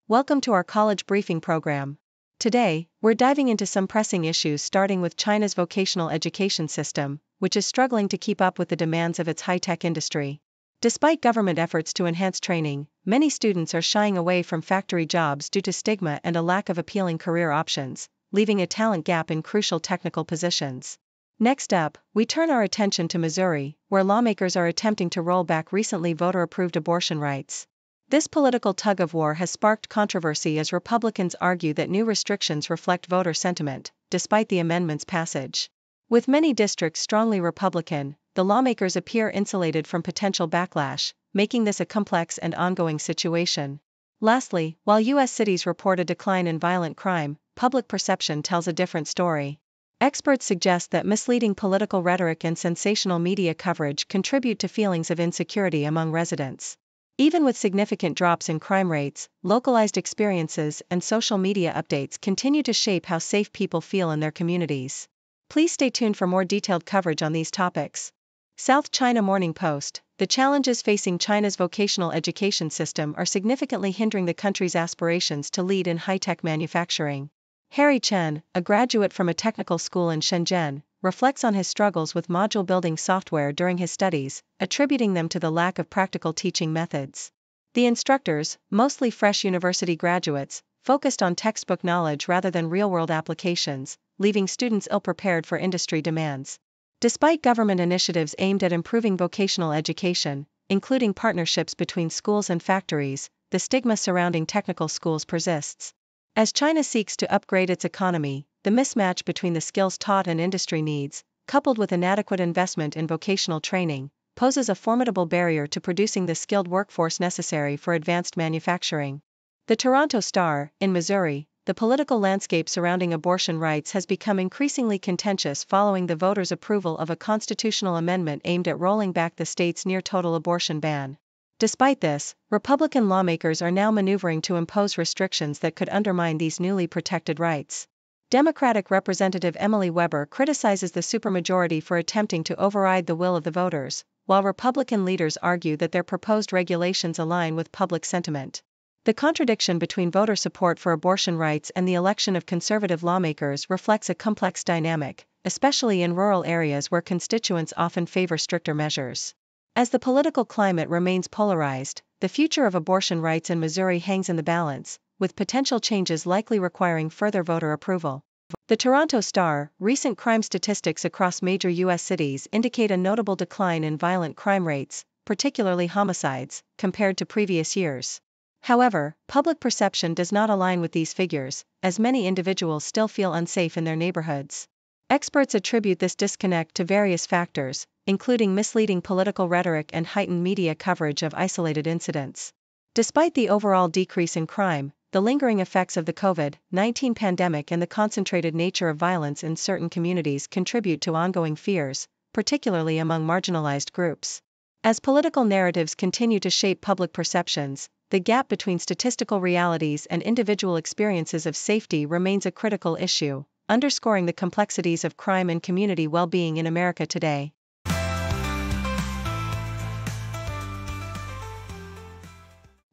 Welcome to our college briefing program. Today, we're diving into some pressing issues starting with China's vocational education system, which is struggling to keep up with the demands of its high-tech industry. Despite government efforts to enhance training, many students are shying away from factory jobs due to stigma and a lack of appealing career options, leaving a talent gap in crucial technical positions. Next up, we turn our attention to Missouri, where lawmakers are attempting to roll back recently voter-approved abortion rights. This political tug-of-war has sparked controversy as Republicans argue that new restrictions reflect voter sentiment, despite the amendment's passage. With many districts strongly Republican, the lawmakers appear insulated from potential backlash, making this a complex and ongoing situation. Lastly, while U.S. cities report a decline in violent crime, public perception tells a different story. Experts suggest that misleading political rhetoric and sensational media coverage contribute to feelings of insecurity among residents. Even with significant drops in crime rates, localized experiences and social media updates continue to shape how safe people feel in their communities. Please stay tuned for more detailed coverage on these topics. South China Morning Post: the challenges facing China's vocational education system are significantly hindering the country's aspirations to lead in high-tech manufacturing. Harry Chen, a graduate from a technical school in Shenzhen, reflects on his struggles with module building software during his studies, attributing them to the lack of practical teaching methods. The instructors, mostly fresh university graduates, focused on textbook knowledge rather than real-world applications, leaving students ill-prepared for industry demands. Despite government initiatives aimed at improving vocational education, including partnerships between schools and factories, the stigma surrounding technical schools persists. As China seeks to upgrade its economy, the mismatch between the skills taught and industry needs, coupled with inadequate investment in vocational training, poses a formidable barrier to producing the skilled workforce necessary for advanced manufacturing. The Toronto Star: in Missouri, the political landscape surrounding abortion rights has become increasingly contentious following the voters' approval of a constitutional amendment aimed at rolling back the state's near-total abortion ban. Despite this, Republican lawmakers are now maneuvering to impose restrictions that could undermine these newly protected rights. Democratic Representative Emily Weber criticizes the supermajority for attempting to override the will of the voters, while Republican leaders argue that their proposed regulations align with public sentiment. The contradiction between voter support for abortion rights and the election of conservative lawmakers reflects a complex dynamic, especially in rural areas where constituents often favor stricter measures. As the political climate remains polarized, the future of abortion rights in Missouri hangs in the balance, with potential changes likely requiring further voter approval. The Toronto Star: recent crime statistics across major U.S. cities indicate a notable decline in violent crime rates, particularly homicides, compared to previous years. However, public perception does not align with these figures, as many individuals still feel unsafe in their neighborhoods. Experts attribute this disconnect to various factors, including misleading political rhetoric and heightened media coverage of isolated incidents. Despite the overall decrease in crime, the lingering effects of the COVID-19 pandemic and the concentrated nature of violence in certain communities contribute to ongoing fears, particularly among marginalized groups. As political narratives continue to shape public perceptions, the gap between statistical realities and individual experiences of safety remains a critical issue, underscoring the complexities of crime and community well-being in America today.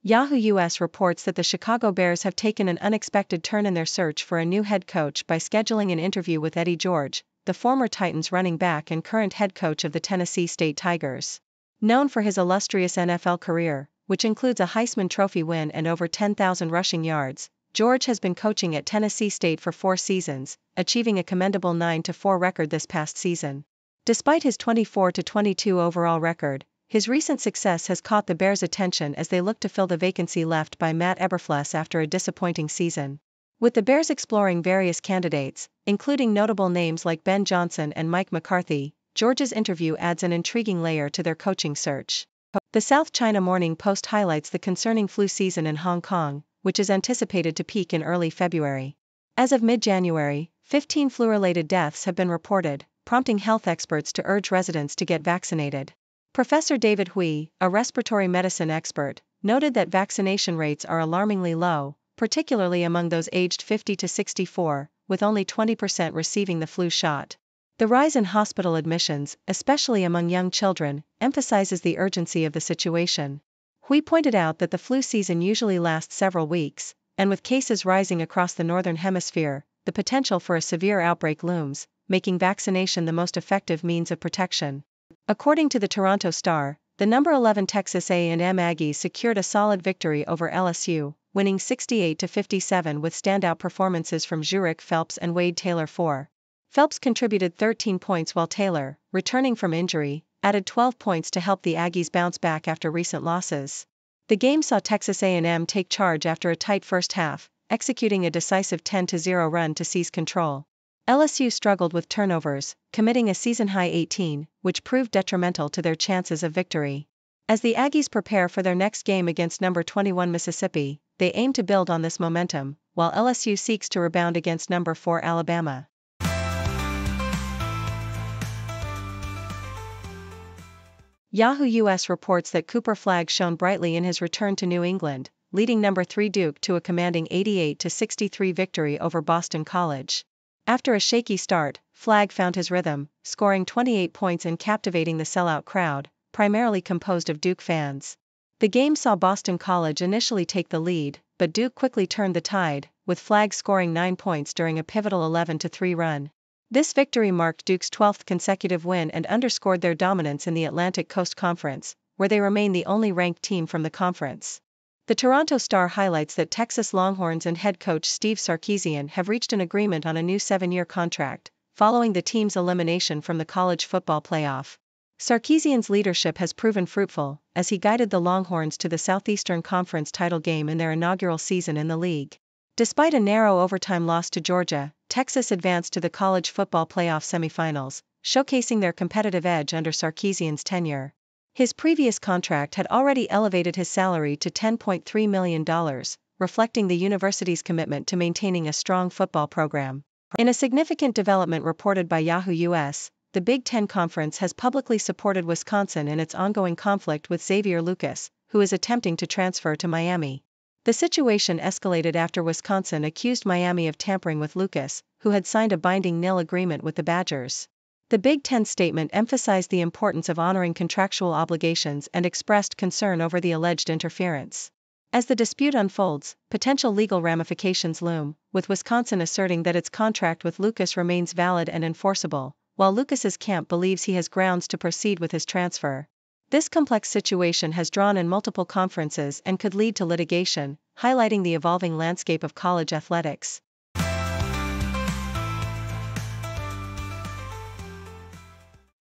Yahoo US reports that the Chicago Bears have taken an unexpected turn in their search for a new head coach by scheduling an interview with Eddie George, the former Titans running back and current head coach of the Tennessee State Tigers. Known for his illustrious NFL career, which includes a Heisman Trophy win and over 10,000 rushing yards, George has been coaching at Tennessee State for 4 seasons, achieving a commendable 9-4 record this past season. Despite his 24-22 overall record, his recent success has caught the Bears' attention as they look to fill the vacancy left by Matt Eberflus after a disappointing season. With the Bears exploring various candidates, including notable names like Ben Johnson and Mike McCarthy, George's interview adds an intriguing layer to their coaching search. The South China Morning Post highlights the concerning flu season in Hong Kong, which is anticipated to peak in early February. As of mid-January, 15 flu-related deaths have been reported, prompting health experts to urge residents to get vaccinated. Professor David Hui, a respiratory medicine expert, noted that vaccination rates are alarmingly low, particularly among those aged 50 to 64, with only 20% receiving the flu shot. The rise in hospital admissions, especially among young children, emphasizes the urgency of the situation. Hui pointed out that the flu season usually lasts several weeks, and with cases rising across the Northern Hemisphere, the potential for a severe outbreak looms, making vaccination the most effective means of protection. According to the Toronto Star, the number 11 Texas A&M Aggies secured a solid victory over LSU, winning 68-57 with standout performances from Zurich Phelps and Wade Taylor. Phelps contributed 13 points while Taylor, returning from injury, added 12 points to help the Aggies bounce back after recent losses. The game saw Texas A&M take charge after a tight first half, executing a decisive 10-0 run to seize control. LSU struggled with turnovers, committing a season-high 18, which proved detrimental to their chances of victory. As the Aggies prepare for their next game against number 21 Mississippi, they aim to build on this momentum, while LSU seeks to rebound against number 4 Alabama. Yahoo US reports that Cooper Flagg shone brightly in his return to New England, leading number 3 Duke to a commanding 88-63 victory over Boston College. After a shaky start, Flagg found his rhythm, scoring 28 points and captivating the sellout crowd, primarily composed of Duke fans. The game saw Boston College initially take the lead, but Duke quickly turned the tide, with Flagg scoring 9 points during a pivotal 11-3 run. This victory marked Duke's 12th consecutive win and underscored their dominance in the Atlantic Coast Conference, where they remain the only ranked team from the conference. The Toronto Star highlights that Texas Longhorns and head coach Steve Sarkisian have reached an agreement on a new 7-year contract, following the team's elimination from the college football playoff. Sarkisian's leadership has proven fruitful, as he guided the Longhorns to the Southeastern Conference title game in their inaugural season in the league. Despite a narrow overtime loss to Georgia, Texas advanced to the college football playoff semifinals, showcasing their competitive edge under Sarkisian's tenure. His previous contract had already elevated his salary to $10.3 million, reflecting the university's commitment to maintaining a strong football program. In a significant development reported by Yahoo US, the Big Ten Conference has publicly supported Wisconsin in its ongoing conflict with Xavier Lucas, who is attempting to transfer to Miami. The situation escalated after Wisconsin accused Miami of tampering with Lucas, who had signed a binding nil agreement with the Badgers. The Big Ten statement emphasized the importance of honoring contractual obligations and expressed concern over the alleged interference. As the dispute unfolds, potential legal ramifications loom, with Wisconsin asserting that its contract with Lucas remains valid and enforceable, while Lucas's camp believes he has grounds to proceed with his transfer. This complex situation has drawn in multiple conferences and could lead to litigation, highlighting the evolving landscape of college athletics.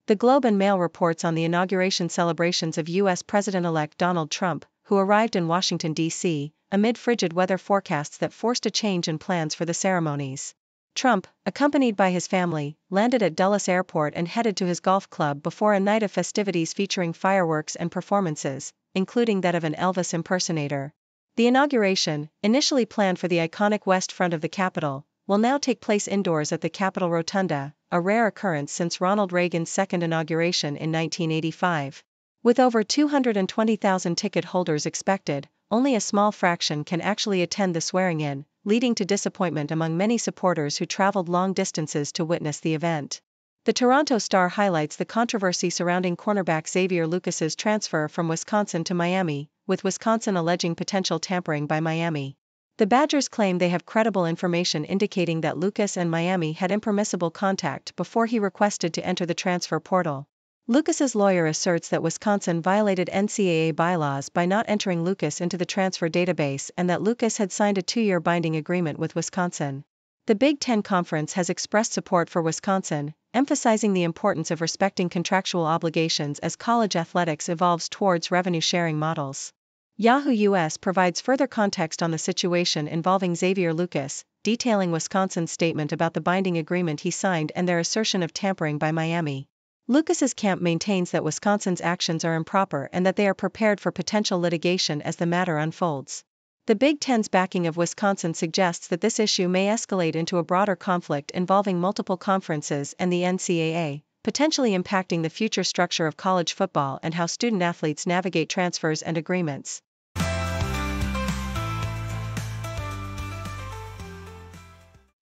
The Globe and Mail reports on the inauguration celebrations of U.S. President-elect Donald Trump, who arrived in Washington, D.C., amid frigid weather forecasts that forced a change in plans for the ceremonies. Trump, accompanied by his family, landed at Dulles Airport and headed to his golf club before a night of festivities featuring fireworks and performances, including that of an Elvis impersonator. The inauguration, initially planned for the iconic west front of the Capitol, will now take place indoors at the Capitol Rotunda, a rare occurrence since Ronald Reagan's second inauguration in 1985. With over 220,000 ticket holders expected, only a small fraction can actually attend the swearing-in, leading to disappointment among many supporters who traveled long distances to witness the event. The Toronto Star highlights the controversy surrounding cornerback Xavier Lucas's transfer from Wisconsin to Miami, with Wisconsin alleging potential tampering by Miami. The Badgers claim they have credible information indicating that Lucas and Miami had impermissible contact before he requested to enter the transfer portal. Lucas's lawyer asserts that Wisconsin violated NCAA bylaws by not entering Lucas into the transfer database and that Lucas had signed a 2-year binding agreement with Wisconsin. The Big Ten Conference has expressed support for Wisconsin, emphasizing the importance of respecting contractual obligations as college athletics evolves towards revenue-sharing models. Yahoo US provides further context on the situation involving Xavier Lucas, detailing Wisconsin's statement about the binding agreement he signed and their assertion of tampering by Miami. Lucas's camp maintains that Wisconsin's actions are improper and that they are prepared for potential litigation as the matter unfolds. The Big Ten's backing of Wisconsin suggests that this issue may escalate into a broader conflict involving multiple conferences and the NCAA, potentially impacting the future structure of college football and how student athletes navigate transfers and agreements.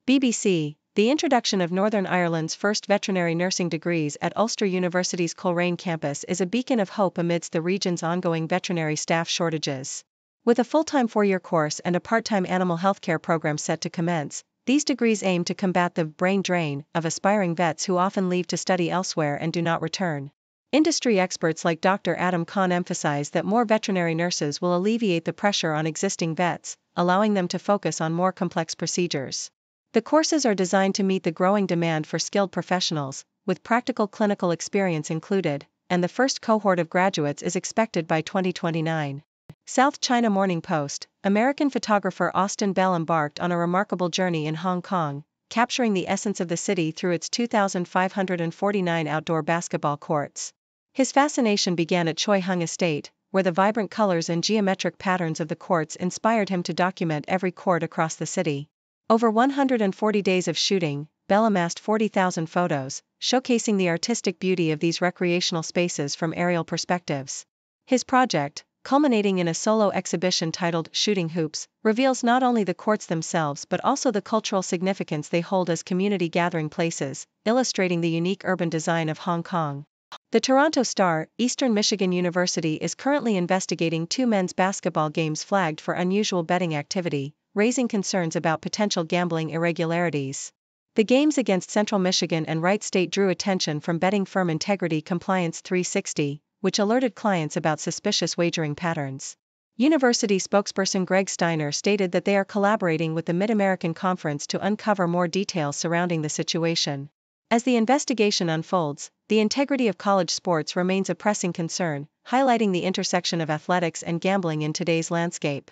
BBC. The introduction of Northern Ireland's first veterinary nursing degrees at Ulster University's Coleraine campus is a beacon of hope amidst the region's ongoing veterinary staff shortages. With a full-time 4-year course and a part-time animal healthcare program set to commence, these degrees aim to combat the brain drain of aspiring vets who often leave to study elsewhere and do not return. Industry experts like Dr. Adam Kahn emphasize that more veterinary nurses will alleviate the pressure on existing vets, allowing them to focus on more complex procedures. The courses are designed to meet the growing demand for skilled professionals, with practical clinical experience included, and the first cohort of graduates is expected by 2029. South China Morning Post. American photographer Austin Bell embarked on a remarkable journey in Hong Kong, capturing the essence of the city through its 2,549 outdoor basketball courts. His fascination began at Choi Hung Estate, where the vibrant colors and geometric patterns of the courts inspired him to document every court across the city. Over 140 days of shooting, Bell amassed 40,000 photos, showcasing the artistic beauty of these recreational spaces from aerial perspectives. His project, culminating in a solo exhibition titled Shooting Hoops, reveals not only the courts themselves but also the cultural significance they hold as community gathering places, illustrating the unique urban design of Hong Kong. The Toronto Star, Eastern Michigan University is currently investigating 2 men's basketball games flagged for unusual betting activity, raising concerns about potential gambling irregularities. The games against Central Michigan and Wright State drew attention from betting firm Integrity Compliance 360, which alerted clients about suspicious wagering patterns. University spokesperson Greg Steiner stated that they are collaborating with the Mid-American Conference to uncover more details surrounding the situation. As the investigation unfolds, the integrity of college sports remains a pressing concern, highlighting the intersection of athletics and gambling in today's landscape.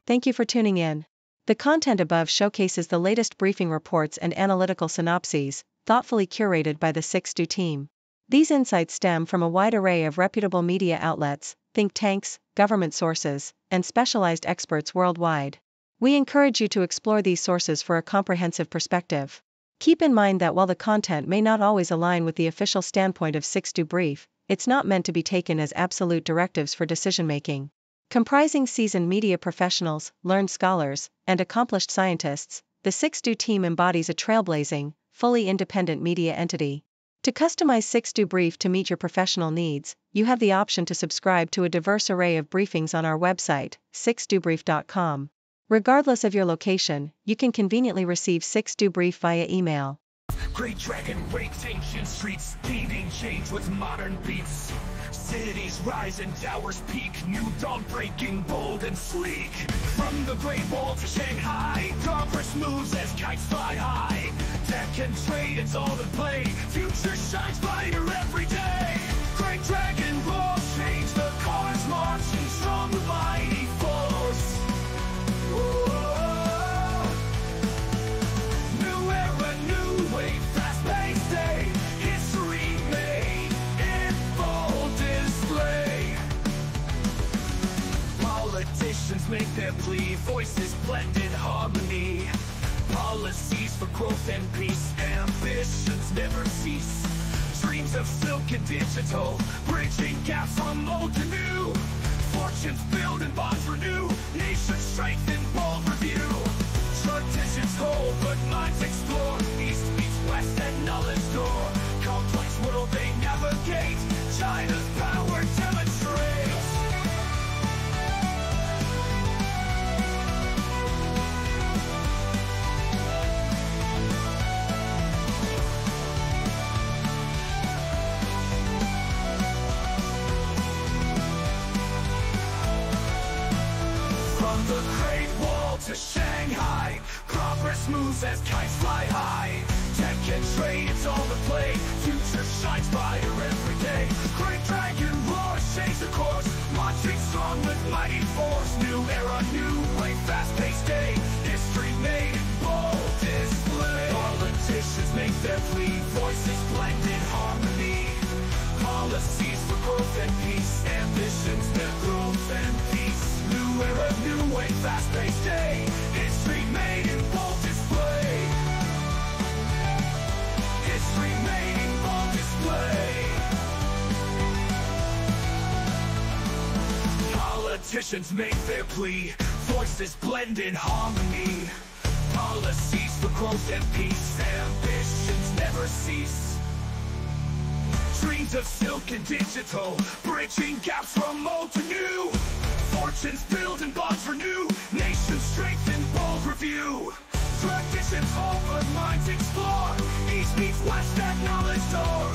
Thank you for tuning in. The content above showcases the latest briefing reports and analytical synopses, thoughtfully curated by the 6Do team. These insights stem from a wide array of reputable media outlets, think tanks, government sources, and specialized experts worldwide. We encourage you to explore these sources for a comprehensive perspective. Keep in mind that while the content may not always align with the official standpoint of 6Do Brief, it's not meant to be taken as absolute directives for decision-making. Comprising seasoned media professionals, learned scholars, and accomplished scientists, the 6Do team embodies a trailblazing, fully independent media entity. To customize 6Do Brief to meet your professional needs, you have the option to subscribe to a diverse array of briefings on our website, 6dobrief.com. Regardless of your location, you can conveniently receive 6Do Brief via email. Great dragon wakes ancient streets, leading change with modern beats. Cities rise and towers peak, new dawn breaking, bold and sleek. From the Great Wall to Shanghai, progress moves as kites fly high. Tech and trade, it's all in play, future shines brighter every day. Great dragon roar, change the cars marching strong with mighty force. New era, new wave, fast-paced day, history made in full display. Politicians make their plea, voices blend in harmony. Policies for growth and peace, ambitions never cease. Dreams of silk and digital, bridging gaps from old to new. Fortunes build and bonds renew, nations strengthen, bold review. Traditions hold, but minds explore. East meets west and knowledge door. Complex world they navigate, China's power demonstrates. From the Great Wall to Shanghai, progress moves as kites fly high. Tech and trade, it's all the play, future shines brighter every day. Great dragon roars, change the course, marching strong with mighty force. New era, new way, fast-paced day, history made in bold display. Politicians make their plea, voices blend in harmony. Policies for growth and peace, ambitions their growth and peace. New era, new way, fast-paced day, history made in bold display. History made in bold display. Politicians make their plea, voices blend in harmony. Policies for growth and peace, ambitions never cease. Dreams of silk and digital, bridging gaps from old to new. Fortunes build and bonds for new nations, strength and bold review. Traditions hold but minds explore. East meets west, that knowledge door.